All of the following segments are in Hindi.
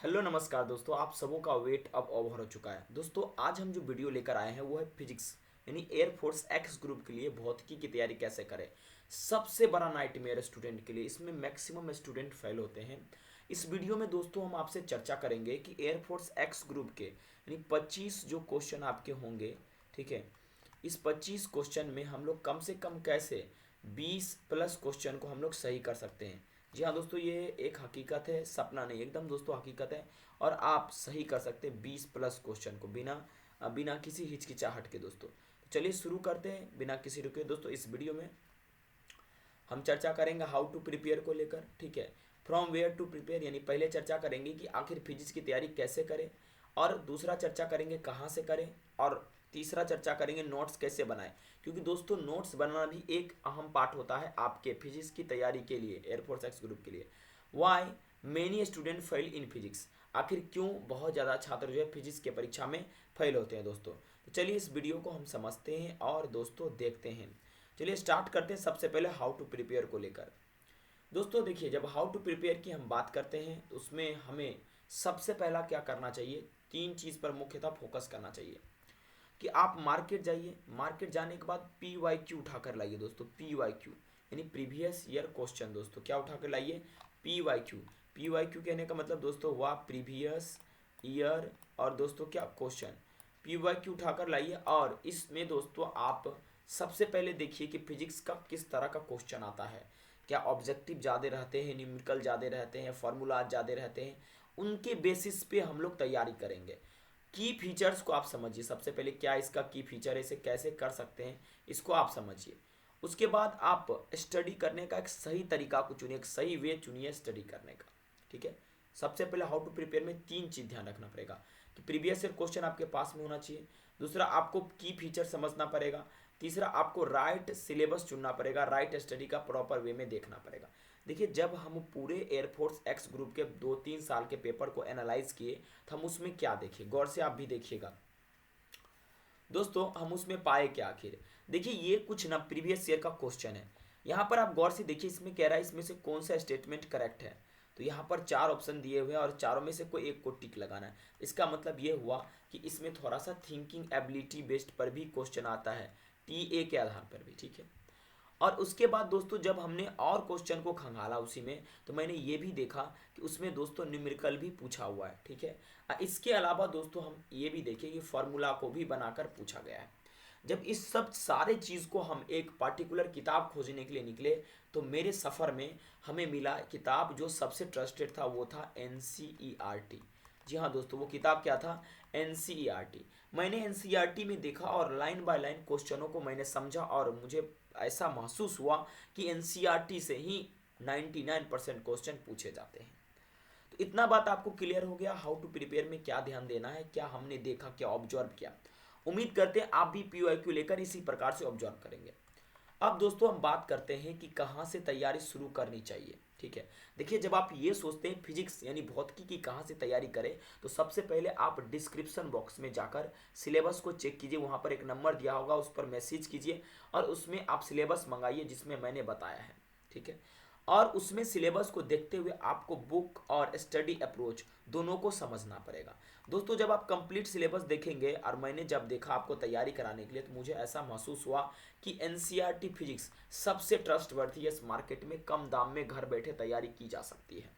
हेलो नमस्कार दोस्तों, आप सबों का वेट अब ओवर हो चुका है। दोस्तों आज हम जो वीडियो लेकर आए हैं वो है फिजिक्स यानी एयरफोर्स एक्स ग्रुप के लिए भौतिकी की तैयारी कैसे करें। सबसे बड़ा नाइटमेयर स्टूडेंट के लिए, इसमें मैक्सिमम स्टूडेंट फेल होते हैं। इस वीडियो में दोस्तों हम आपसे चर्चा करेंगे कि एयरफोर्स एक्स ग्रुप के यानी 25 जो क्वेश्चन आपके होंगे, ठीक है, इस 25 क्वेश्चन में हम लोग कम से कम कैसे 20 प्लस क्वेश्चन को हम लोग सही कर सकते हैं। जी हाँ दोस्तों, ये एक हकीकत है, सपना नहीं, एकदम दोस्तों हकीकत है। और आप सही कर सकते हैं 20 प्लस क्वेश्चन को बिना बिना किसी हिचकिचाहट के दोस्तों। तो चलिए शुरू करते हैं बिना किसी रुके। दोस्तों इस वीडियो में हम चर्चा करेंगे हाउ टू प्रिपेयर को लेकर, ठीक है, फ्रॉम वेयर टू प्रिपेयर, यानी पहले चर्चा करेंगे कि आखिर फिजिक्स की तैयारी कैसे करें, और दूसरा चर्चा करेंगे कहाँ से करें, और तीसरा चर्चा करेंगे नोट्स कैसे बनाएं। क्योंकि दोस्तों नोट्स बनाना भी एक अहम पार्ट होता है आपके फिजिक्स की तैयारी के लिए, एयरफोर्स एक्स ग्रुप के लिए। Why many student fail in physics, आखिर क्यों बहुत ज़्यादा छात्र जो है फिजिक्स के परीक्षा में फेल होते हैं दोस्तों। तो चलिए इस वीडियो को हम समझते हैं और दोस्तों देखते हैं। चलिए स्टार्ट करते हैं सबसे पहले हाउ टू प्रिपेयर को लेकर। दोस्तों देखिए, जब हाउ टू प्रिपेयर की हम बात करते हैं तो उसमें हमें सबसे पहला क्या करना चाहिए, तीन चीज़ पर मुख्यतः फोकस करना चाहिए कि आप मार्केट जाइए, मार्केट जाने के बाद पी वाई क्यू उठा कर लाइए दोस्तों। पी वाई क्यू यानी प्रीवियस ईयर क्वेश्चन दोस्तों, क्या उठा कर लाइए, P Y Q. P Y Q कहने का मतलब दोस्तों हुआ प्रीवियस ईयर, और दोस्तों क्या क्वेश्चन, पी वाई क्यू उठाकर लाइए। और इसमें दोस्तों आप सबसे पहले देखिए कि फिजिक्स का किस तरह का क्वेश्चन आता है। क्या ऑब्जेक्टिव ज़्यादा रहते हैं, न्यूमेरिकल ज़्यादा रहते हैं, फॉर्मूला ज़्यादा रहते हैं, उनके बेसिस पे हम लोग तैयारी करेंगे। की फीचर्स को आप समझिए, सबसे पहले क्या इसका की फीचर है, इसे कैसे कर सकते हैं, इसको आप समझिए। उसके बाद आप स्टडी करने का एक सही तरीका को चुनिए, एक सही वे चुनिए स्टडी करने का, ठीक है। सबसे पहले हाउ टू प्रिपेयर में तीन चीज़ ध्यान रखना पड़ेगा कि प्रीवियस ईयर क्वेश्चन आपके पास में होना चाहिए, दूसरा आपको की फीचर समझना पड़ेगा, तीसरा आपको राइट सिलेबस चुनना पड़ेगा, राइट स्टडी का प्रॉपर वे में देखना पड़ेगा। देखिए जब हम पूरे एयरफोर्स एक्स ग्रुप के 2-3 साल के पेपर को एनालाइज किए तो हम उसमें क्या देखे, गौर से आप भी देखिएगा दोस्तों, हम उसमें पाए क्या आखिर। देखिए ये कुछ ना प्रीवियस ईयर का क्वेश्चन है। यहाँ पर आप गौर से देखिए, इसमें कह रहा है इसमें से कौन सा स्टेटमेंट करेक्ट है। तो यहाँ पर चार ऑप्शन दिए हुए हैं और चारों में से कोई एक को टिक लगाना है। इसका मतलब ये हुआ कि इसमें थोड़ा सा थिंकिंग एबिलिटी बेस्ड पर भी क्वेश्चन आता है, टी ए के आधार पर भी, ठीक है। और उसके बाद दोस्तों जब हमने और क्वेश्चन को खंगाला उसी में, तो मैंने ये भी देखा कि उसमें दोस्तों न्यूमेरिकल भी पूछा हुआ है, ठीक है। इसके अलावा दोस्तों हम ये भी देखें कि फॉर्मूला को भी बनाकर पूछा गया है। जब इस सब सारे चीज़ को हम एक पार्टिकुलर किताब खोजने के लिए निकले, तो मेरे सफ़र में हमें मिला किताब जो सबसे ट्रस्टेड था, वो था N C E R T. जी हाँ दोस्तों, वो किताब क्या था, N C E R T. मैंने N C E R T में देखा और लाइन बाय लाइन क्वेश्चनों को मैंने समझा, और मुझे ऐसा महसूस हुआ कि N C E R T से ही 99% क्वेश्चन पूछे जाते हैं। तो इतना बात आपको क्लियर हो गया हाउ टू प्रिपेयर में क्या ध्यान देना है, क्या हमने देखा, क्या ऑब्जर्व किया। उम्मीद करते हैं आप भी पी वाई क्यू लेकर इसी प्रकार से ऑब्जर्व करेंगे। अब दोस्तों हम बात करते हैं कि कहाँ से तैयारी शुरू करनी चाहिए, ठीक है। देखिए जब आप ये सोचते हैं फिजिक्स यानी भौतिकी की कहाँ से तैयारी करें, तो सबसे पहले आप डिस्क्रिप्शन बॉक्स में जाकर सिलेबस को चेक कीजिए, वहाँ पर एक नंबर दिया होगा, उस पर मैसेज कीजिए और उसमें आप सिलेबस मंगाइए जिसमें मैंने बताया है, ठीक है। और उसमें सिलेबस को देखते हुए आपको बुक और स्टडी अप्रोच दोनों को समझना पड़ेगा। दोस्तों जब आप कंप्लीट सिलेबस देखेंगे, और मैंने जब देखा आपको तैयारी कराने के लिए, तो मुझे ऐसा महसूस हुआ कि एनसीईआरटी फिजिक्स सबसे ट्रस्टवर्थी है, इस मार्केट में कम दाम में घर बैठे तैयारी की जा सकती है।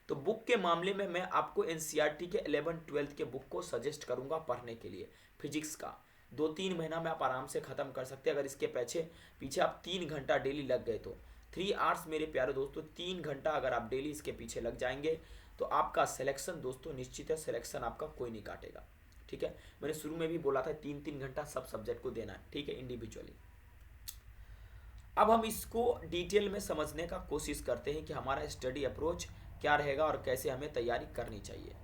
तो बुक के मामले में मैं आपको एनसीईआरटी के 11th-12th के बुक को सजेस्ट करूंगा पढ़ने के लिए। फिजिक्स का 2-3 महीना में आप आराम से ख़त्म कर सकते हैं, अगर इसके पीछे पीछे आप 3 घंटा डेली लग गए तो। 3 आवर्स मेरे प्यारे दोस्तों, 3 घंटा अगर आप डेली इसके पीछे लग जाएंगे तो आपका सिलेक्शन दोस्तों निश्चित है, सिलेक्शन आपका कोई नहीं काटेगा, ठीक है। मैंने शुरू में भी बोला था 3-3 घंटा सब सब्जेक्ट को देना है, ठीक है, इंडिविजुअली। अब हम इसको डिटेल में समझने का कोशिश करते हैं कि हमारा स्टडी अप्रोच क्या रहेगा और कैसे हमें तैयारी करनी चाहिए।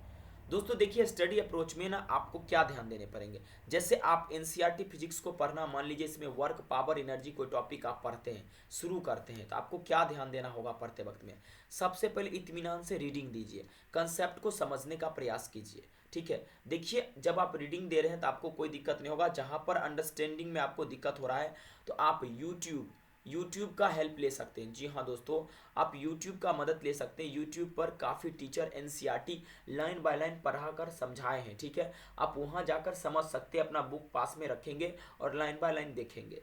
दोस्तों देखिए स्टडी अप्रोच में ना आपको क्या ध्यान देने पड़ेंगे। जैसे आप एनसीईआरटी फिजिक्स को पढ़ना, मान लीजिए इसमें वर्क पावर एनर्जी कोई टॉपिक आप पढ़ते हैं, शुरू करते हैं, तो आपको क्या ध्यान देना होगा पढ़ते वक्त में। सबसे पहले इत्मीनान से रीडिंग दीजिए, कंसेप्ट को समझने का प्रयास कीजिए, ठीक है। देखिए जब आप रीडिंग दे रहे हैं तो आपको कोई दिक्कत नहीं होगा, जहाँ पर अंडरस्टैंडिंग में आपको दिक्कत हो रहा है तो आप यूट्यूब यूट्यूब का हेल्प ले सकते हैं। जी हाँ दोस्तों, आप यूट्यूब का मदद ले सकते हैं। यूट्यूब पर काफ़ी teacher NCERT line by line पढ़ा कर समझाए हैं, ठीक है। आप वहाँ जाकर समझ सकते हैं, अपना बुक पास में रखेंगे और लाइन बाय लाइन देखेंगे।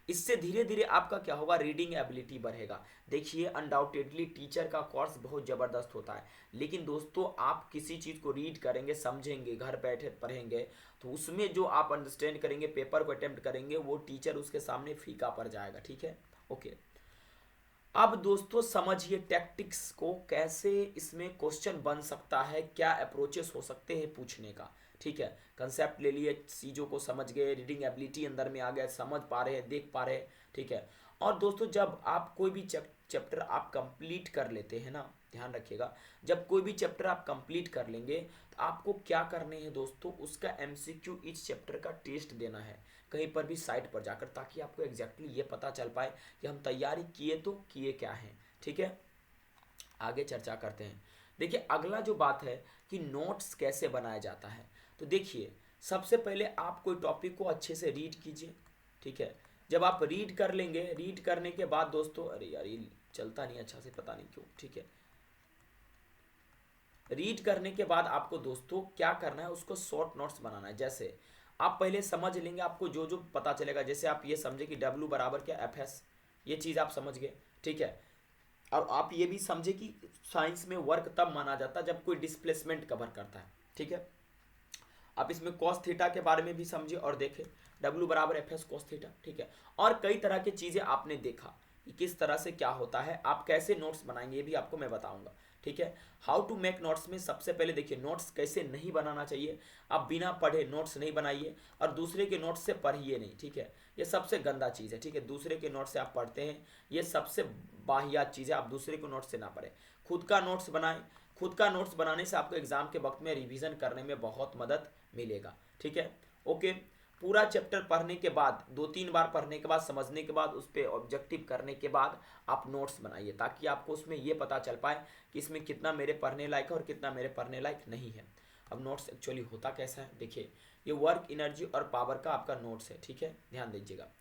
इससे धीरे धीरे आपका क्या होगा, रीडिंग एबिलिटी बढ़ेगा। देखिए अनडाउटेडली टीचर का कोर्स बहुत ज़बरदस्त होता है, लेकिन दोस्तों आप किसी चीज़ को रीड करेंगे, समझेंगे, घर बैठे पढ़ेंगे, तो उसमें जो आप अंडरस्टैंड करेंगे, पेपर को अटेम्प्ट करेंगे, वो टीचर उसके सामने फीका पड़ जाएगा, ठीक है। ओके, अब दोस्तों समझिए टैक्टिक्स को, कैसे इसमें क्वेश्चन बन सकता है, क्या अप्रोचेस हो सकते हैं पूछने का, ठीक है। कंसेप्ट ले लिए, चीज़ों को समझ गए, रीडिंग एबिलिटी अंदर में आ गया, समझ पा रहे हैं, देख पा रहे हैं, ठीक है। और दोस्तों जब आप कोई भी चैप्टर आप कंप्लीट कर लेते हैं ना, ध्यान रखिएगा, जब कोई भी चैप्टर आप कंप्लीट कर लेंगे तो आपको क्या करने हैं दोस्तों, उसका एमसीक्यू इस चैप्टर का टेस्ट देना है कहीं पर भी साइट पर जाकर, ताकि आपको एग्जैक्टली ये पता चल पाए कि हम तैयारी किए तो किए क्या हैं, ठीक है। आगे चर्चा करते हैं। देखिए अगला जो बात है कि नोट्स कैसे बनाया जाता है, तो देखिए सबसे पहले आप कोई टॉपिक को अच्छे से रीड कीजिए, ठीक है। जब आप रीड कर लेंगे, रीड करने के बाद दोस्तों, अरे यार ये चलता नहीं अच्छा से, पता नहीं क्यों, ठीक है। रीड करने के बाद आपको दोस्तों क्या करना है, उसको शॉर्ट नोट्स बनाना है। जैसे आप पहले समझ लेंगे, आपको जो जो पता चलेगा, जैसे आप ये समझे कि W बराबर क्या, FS, ये चीज़ आप समझ गए, ठीक है। और आप ये भी समझे कि साइंस में वर्क तब माना जाता है जब कोई डिस्प्लेसमेंट कवर करता है, ठीक है। आप इसमें कॉस थीटा के बारे में भी समझे और देखे, W बराबर FS कॉस थीटा, ठीक है। और कई तरह की चीज़ें आपने देखा कि किस तरह से क्या होता है, आप कैसे नोट्स बनाएंगे ये भी आपको मैं बताऊंगा, ठीक है। हाउ टू मेक नोट्स में सबसे पहले देखिए नोट्स कैसे नहीं बनाना चाहिए। आप बिना पढ़े नोट्स नहीं बनाइए और दूसरे के नोट्स से पढ़िए नहीं, ठीक है। ये सबसे गंदा चीज़ है, ठीक है। दूसरे के नोट्स से आप पढ़ते हैं, ये सबसे वाहियात चीज़ है। आप दूसरे के नोट्स से ना पढ़ें, खुद का नोट्स बनाएं। खुद का नोट्स बनाने से आपको एग्जाम के वक्त में रिवीजन करने में बहुत मदद मिलेगा, ठीक है। ओके, पूरा चैप्टर पढ़ने के बाद, 2-3 बार पढ़ने के बाद, समझने के बाद, उस पर ऑब्जेक्टिव करने के बाद आप नोट्स बनाइए, ताकि आपको उसमें ये पता चल पाए कि इसमें कितना मेरे पढ़ने लायक है और कितना मेरे पढ़ने लायक नहीं है। अब नोट्स एक्चुअली होता कैसा है, देखिए ये वर्क, एनर्जी और पावर का आपका नोट्स है, ठीक है, ध्यान दीजिएगा।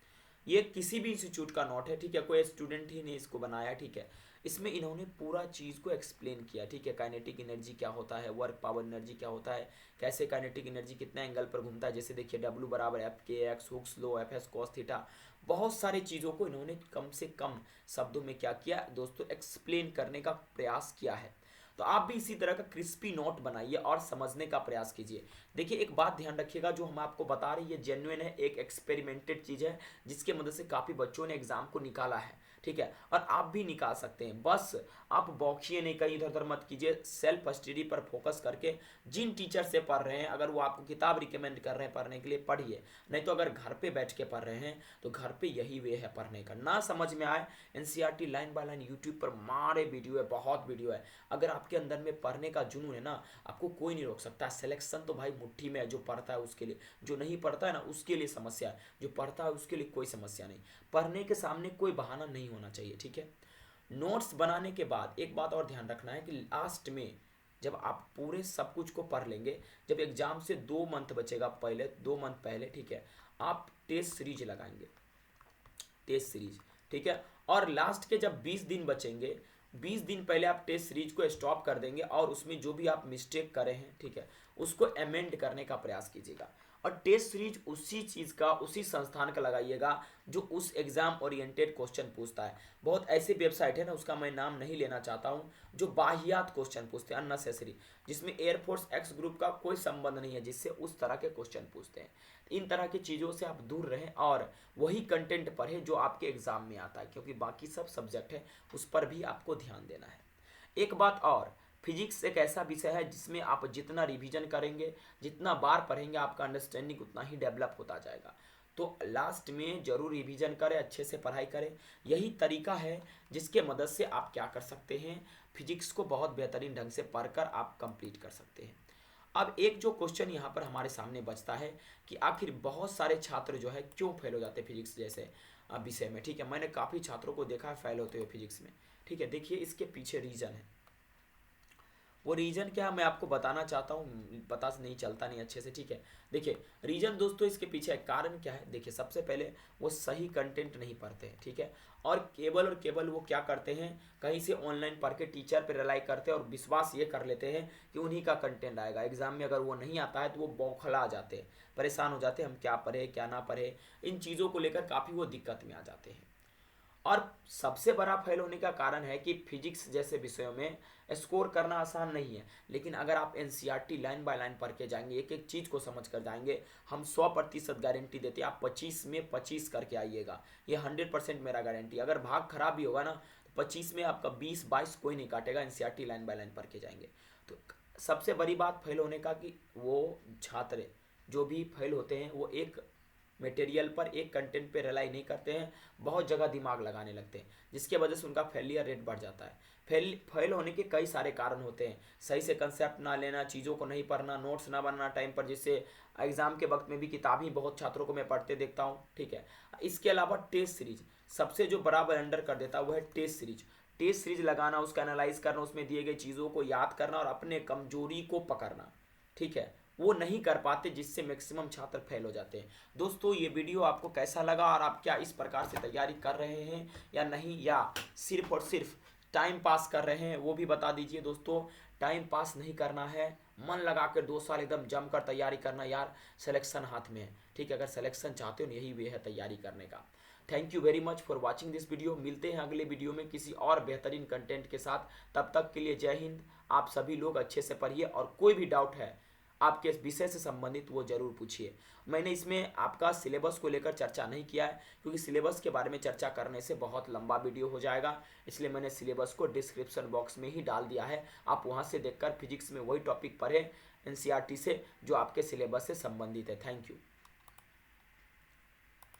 ये किसी भी इंस्टीट्यूट का नोट है, ठीक है, कोई स्टूडेंट ही ने इसको बनाया, ठीक है। इसमें इन्होंने पूरा चीज़ को एक्सप्लेन किया, ठीक है। काइनेटिक एनर्जी क्या होता है, वर्क पावर एनर्जी क्या होता है, कैसे काइनेटिक एनर्जी कितना एंगल पर घूमता है, जैसे देखिए W बराबर F(k(x), Hooke's law, FS cos theta, बहुत सारी चीज़ों को इन्होंने कम से कम शब्दों में क्या किया दोस्तों, एक्सप्लेन करने का प्रयास किया है। तो आप भी इसी तरह का क्रिस्पी नोट बनाइए और समझने का प्रयास कीजिए। देखिए एक बात ध्यान रखिएगा, जो हम आपको बता रहे हैं ये जेन्युइन है, एक एक्सपेरिमेंटेड चीज़ है, जिसके मदद से काफ़ी बच्चों ने एग्जाम को निकाला है, ठीक है। और आप भी निकाल सकते हैं, बस आप बौखिए नहीं, कहीं इधर उधर मत कीजिए, सेल्फ स्टडी पर फोकस करके जिन टीचर से पढ़ रहे हैं, अगर वो आपको किताब रिकमेंड कर रहे हैं पढ़ने के लिए, पढ़िए। नहीं तो अगर घर पे बैठ के पढ़ रहे हैं तो घर पे यही वे है पढ़ने का। ना समझ में आए, NCERT line by line YouTube पर मारे वीडियो है, बहुत वीडियो है। अगर आपके अंदर में पढ़ने का जुनून है ना, आपको कोई नहीं रोक सकता। सिलेक्शन तो भाई मुट्ठी में है, जो पढ़ता है उसके लिए, जो नहीं पढ़ता है ना उसके लिए समस्या है, जो पढ़ता है उसके लिए कोई समस्या नहीं। पढ़ने के सामने कोई बहाना नहीं होना चाहिए, ठीक है। नोट्स बनाने के बाद एक बात और ध्यान रखना है कि लास्ट में जब आप पूरे सब कुछ को पढ़ लेंगे, जब एग्जाम से 2 मंथ बचेगा, पहले 2 मंथ पहले, ठीक है, आप टेस्ट सीरीज लगाएंगे, टेस्ट सीरीज, ठीक है। और लास्ट के जब 20 दिन बचेंगे, 20 दिन पहले आप टेस्ट सीरीज को स्टॉप कर देंगे और उसमें जो भी आप मिस्टेक करे हैं, ठीक है, उसको अमेंड करने का प्रयास कीजिएगा। और टेस्ट सीरीज उसी चीज़ का, उसी संस्थान का लगाइएगा जो उस एग्जाम ओरिएंटेड क्वेश्चन पूछता है। बहुत ऐसे वेबसाइट है ना, उसका मैं नाम नहीं लेना चाहता हूँ, जो बाहियात क्वेश्चन पूछते हैं, अननेसेसरी, जिसमें एयरफोर्स एक्स ग्रुप का कोई संबंध नहीं है, जिससे उस तरह के क्वेश्चन पूछते हैं। इन तरह की चीज़ों से आप दूर रहें और वही कंटेंट पढ़ें जो आपके एग्जाम में आता है, क्योंकि बाकी सब सब्जेक्ट है उस पर भी आपको ध्यान देना है। एक बात और, फिजिक्स एक ऐसा विषय है जिसमें आप जितना रिवीजन करेंगे, जितना बार पढ़ेंगे, आपका अंडरस्टैंडिंग उतना ही डेवलप होता जाएगा। तो लास्ट में जरूर रिवीजन करें, अच्छे से पढ़ाई करें। यही तरीका है जिसके मदद से आप क्या कर सकते हैं, फिजिक्स को बहुत बेहतरीन ढंग से पढ़कर आप कंप्लीट कर सकते हैं। अब एक जो क्वेश्चन यहाँ पर हमारे सामने बचता है कि आखिर बहुत सारे छात्र जो है क्यों फेल हो जाते हैं फिजिक्स जैसे विषय में, ठीक है। मैंने काफ़ी छात्रों को देखा है फेल होते हुए फिजिक्स में, ठीक है। देखिए इसके पीछे रीज़न है, वो रीजन क्या है मैं आपको बताना चाहता हूँ, पता नहीं चलता नहीं अच्छे से, ठीक है। देखिए रीजन दोस्तों इसके पीछे कारण क्या है, देखिए सबसे पहले वो सही कंटेंट नहीं पढ़ते हैं, ठीक है। और केवल वो क्या करते हैं, कहीं से ऑनलाइन पढ़ के टीचर पे रिलाई करते हैं और विश्वास ये कर लेते हैं कि उन्हीं का कंटेंट आएगा। एग्जाम में अगर वो नहीं आता है तो वो बौखला जाते हैं, परेशान हो जाते हैं, हम क्या पढ़े क्या ना पढ़े, इन चीज़ों को लेकर काफ़ी वो दिक्कत में आ जाते हैं। और सबसे बड़ा फेल होने का कारण है कि फिजिक्स जैसे विषयों में स्कोर करना आसान नहीं है, लेकिन अगर आप एनसीईआरटी लाइन बाय लाइन पढ़ के जाएंगे, एक एक चीज़ को समझ कर जाएंगे, हम 100% गारंटी देते हैं आप 25 में 25 करके आइएगा। ये 100% मेरा गारंटी। अगर भाग खराब भी होगा ना तो 25 में आपका 20-22 कोई नहीं काटेगा, एनसीईआरटी लाइन बाय लाइन पढ़ के जाएंगे। तो सबसे बड़ी बात फेल होने का कि वो छात्र जो भी फेल होते हैं वो एक मटेरियल पर, एक कंटेंट पे रिलाई नहीं करते हैं, बहुत जगह दिमाग लगाने लगते हैं, जिसके वजह से उनका फेलियर रेट बढ़ जाता है। फेल होने के कई सारे कारण होते हैं, सही से कंसेप्ट ना लेना, चीज़ों को नहीं पढ़ना, नोट्स ना बनाना टाइम पर, जिससे एग्जाम के वक्त में भी किताब ही बहुत छात्रों को मैं पढ़ते देखता हूँ, ठीक है। इसके अलावा टेस्ट सीरीज सबसे जो बराबर अंडर कर देता है वो है टेस्ट सीरीज। टेस्ट सीरीज लगाना, उसका एनालाइज करना, उसमें दिए गए चीज़ों को याद करना और अपने कमजोरी को पकड़ना, ठीक है, वो नहीं कर पाते, जिससे मैक्सिमम छात्र फेल हो जाते हैं। दोस्तों ये वीडियो आपको कैसा लगा और आप क्या इस प्रकार से तैयारी कर रहे हैं या नहीं, या सिर्फ और सिर्फ टाइम पास कर रहे हैं, वो भी बता दीजिए। दोस्तों टाइम पास नहीं करना है, मन लगा कर 2 साल एकदम जमकर तैयारी करना यार, सिलेक्शन हाथ में है, ठीक है। अगर सिलेक्शन चाहते हो यही वे है तैयारी करने का। Thank you very much for watching this video. मिलते हैं अगले वीडियो में किसी और बेहतरीन कंटेंट के साथ। तब तक के लिए जय हिंद। आप सभी लोग अच्छे से पढ़िए और कोई भी डाउट है आपके विषय से संबंधित वो जरूर पूछिए। मैंने इसमें आपका सिलेबस को लेकर चर्चा नहीं किया है, क्योंकि सिलेबस के बारे में चर्चा करने से बहुत लंबा वीडियो हो जाएगा, इसलिए मैंने सिलेबस को डिस्क्रिप्शन बॉक्स में ही डाल दिया है। आप वहां से देखकर फिजिक्स में वही टॉपिक पढ़ें एनसीईआरटी से जो आपके सिलेबस से संबंधित है। Thank you.